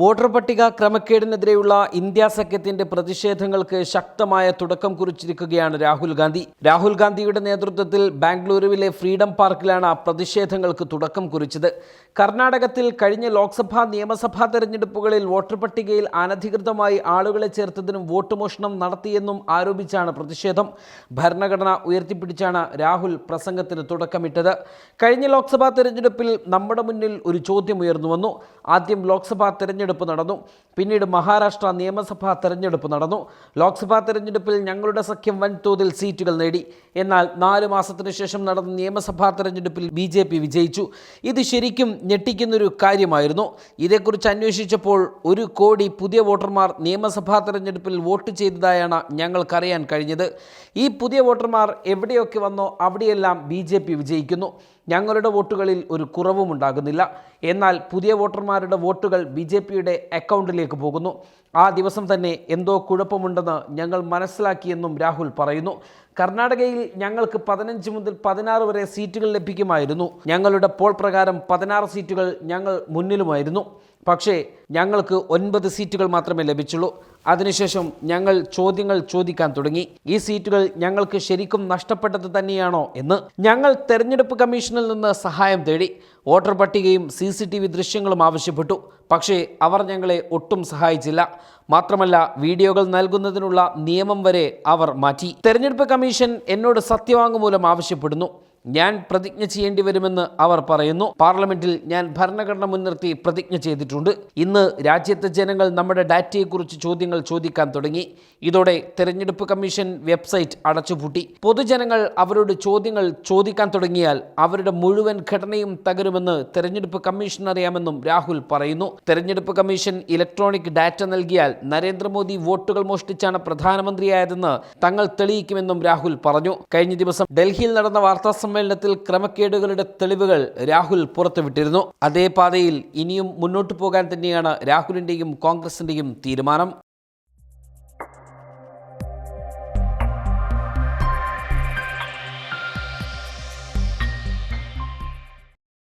Voter പട്ടിക ക്രമക്കേടിനെതിരെയുള്ള India സഖ്യത്തിന്റെ പ്രതിഷേധങ്ങൾക്ക് ശക്തമായ തുടക്കം കുറിച്ചിരിക്കുകയാണ് രാഹുൽ ഗാന്ധി. രാഹുൽ ഗാന്ധിയുടെ നേതൃത്വത്തിൽ ബാംഗ്ലൂരുവിലെ ഫ്രീഡം പാർക്കിലാണ് പ്രതിഷേധങ്ങൾക്ക് തുടക്കം കുറിച്ചത്. കർണാടകത്തിൽ കഴിഞ്ഞ ലോക്സഭാ നിയമസഭാ തെരഞ്ഞെടുപ്പുകളിൽ വോട്ടർ പട്ടികയിൽ അനധികൃതമായി ആളുകളെ ചേർത്തതിനും വോട്ട് മോഷണം നടത്തിയെന്നും ആരോപിച്ചാണ് പ്രതിഷേധം. ഭരണഘടന ഉയർത്തിപ്പിടിച്ചാണ് രാഹുൽ പ്രസംഗത്തിന് തുടക്കമിട്ടത്. കഴിഞ്ഞ ലോക്സഭാ തെരഞ്ഞെടുപ്പിൽ നമ്മുടെ മുന്നിൽ ഒരു ചോദ്യം ഉയർന്നു വന്നു. ആദ്യം ലോക്സഭാ തെരഞ്ഞെടുപ്പ് നടന്നു, പിന്നീട് മഹാരാഷ്ട്ര നിയമസഭാ തെരഞ്ഞെടുപ്പ് നടന്നു. ലോക്സഭാ തെരഞ്ഞെടുപ്പിൽ ഞങ്ങളുടെ സഖ്യം വൻതോതിൽ സീറ്റുകൾ നേടി. എന്നാൽ 4 മാസത്തിനു ശേഷം നടന്ന നിയമസഭാ തെരഞ്ഞെടുപ്പിൽ BJP വിജയിച്ചു. ഇത് ശരിക്കും ഞെട്ടിക്കുന്നൊരു കാര്യമായിരുന്നു. ഇതേക്കുറിച്ച് അന്വേഷിച്ചപ്പോൾ 1 കോടി പുതിയ വോട്ടർമാർ നിയമസഭാ തെരഞ്ഞെടുപ്പിൽ വോട്ട് ചെയ്തതായാണ് ഞങ്ങൾക്കറിയാൻ കഴിഞ്ഞത്. ഈ പുതിയ വോട്ടർമാർ എവിടെയൊക്കെ വന്നോ അവിടെയെല്ലാം BJP വിജയിക്കുന്നു. ഞങ്ങളുടെ വോട്ടുകളിൽ ഒരു കുറവും ഉണ്ടാകുന്നില്ല. എന്നാൽ പുതിയ വോട്ടർമാരുടെ വോട്ടുകൾ BJPയുടെ അക്കൗണ്ടിലേക്ക് പോകുന്നു. ആ ദിവസം തന്നെ എന്തോ കുഴപ്പമുണ്ടെന്ന് ഞങ്ങൾ മനസ്സിലാക്കിയെന്നും രാഹുൽ പറയുന്നു. കർണാടകയിൽ ഞങ്ങൾക്ക് 15 മുതൽ 16 വരെ സീറ്റുകൾ ലഭിക്കുമായിരുന്നു. ഞങ്ങളുടെ പോൾ പ്രകാരം 16 സീറ്റുകൾ ഞങ്ങൾ മുന്നിലുമായിരുന്നു. പക്ഷേ ഞങ്ങൾക്ക് 9 സീറ്റുകൾ മാത്രമേ ലഭിച്ചുള്ളൂ. അതിനുശേഷം ഞങ്ങൾ ചോദ്യങ്ങൾ ചോദിക്കാൻ തുടങ്ങി. ഈ സീറ്റുകൾ ഞങ്ങൾക്ക് ശരിക്കും നഷ്ടപ്പെട്ടത് തന്നെയാണോ എന്ന്. ഞങ്ങൾ തെരഞ്ഞെടുപ്പ് കമ്മീഷനിൽ നിന്ന് സഹായം തേടി. വോട്ടർ പട്ടികയും CCTV ദൃശ്യങ്ങളും ആവശ്യപ്പെട്ടു. പക്ഷേ അവർ ഞങ്ങളെ ഒട്ടും സഹായിച്ചില്ല. മാത്രമല്ല, വീഡിയോകൾ നൽകുന്നതിനുള്ള നിയമം വരെ അവർ മാറ്റി. തെരഞ്ഞെടുപ്പ് കമ്മീഷൻ എന്നോട് സത്യവാങ്മൂലം ആവശ്യപ്പെടുന്നു. ഞാൻ പ്രതിജ്ഞ ചെയ്യേണ്ടി വരുമെന്ന് അവർ പറയുന്നു. പാർലമെന്റിൽ ഞാൻ ഭരണഘടന മുൻനിർത്തി പ്രതിജ്ഞ ചെയ്തിട്ടുണ്ട്. ഇന്ന് രാജ്യത്തെ ജനങ്ങൾ നമ്മുടെ ഡാറ്റയെക്കുറിച്ച് ചോദ്യങ്ങൾ ചോദിക്കാൻ തുടങ്ങി. ഇതോടെ തെരഞ്ഞെടുപ്പ് കമ്മീഷൻ വെബ്സൈറ്റ് അടച്ചുപൂട്ടി. പൊതുജനങ്ങൾ അവരോട് ചോദ്യങ്ങൾ ചോദിക്കാൻ തുടങ്ങിയാൽ അവരുടെ മുഴുവൻ ഘടനയും തകരുമെന്ന് തെരഞ്ഞെടുപ്പ് കമ്മീഷൻ അറിയാമെന്നും രാഹുൽ പറയുന്നു. തെരഞ്ഞെടുപ്പ് കമ്മീഷൻ ഇലക്ട്രോണിക് ഡാറ്റ നൽകിയാൽ നരേന്ദ്രമോദി വോട്ടുകൾ മോഷ്ടിച്ചാണ് പ്രധാനമന്ത്രിയായതെന്ന് തങ്ങൾ തെളിയിക്കുമെന്നും രാഹുൽ പറഞ്ഞു. കഴിഞ്ഞ ദിവസം ഡൽഹിയിൽ നടന്ന വാർത്താ സമ്മേളനത്തിൽ ക്രമക്കേടുകളുടെ തെളിവുകൾ രാഹുൽ പുറത്തുവിട്ടിരുന്നു. അതേ പാതയിൽ ഇനിയും മുന്നോട്ടു പോകാൻ തന്നെയാണ് രാഹുലിന്റെയും കോൺഗ്രസിന്റെയും തീരുമാനം.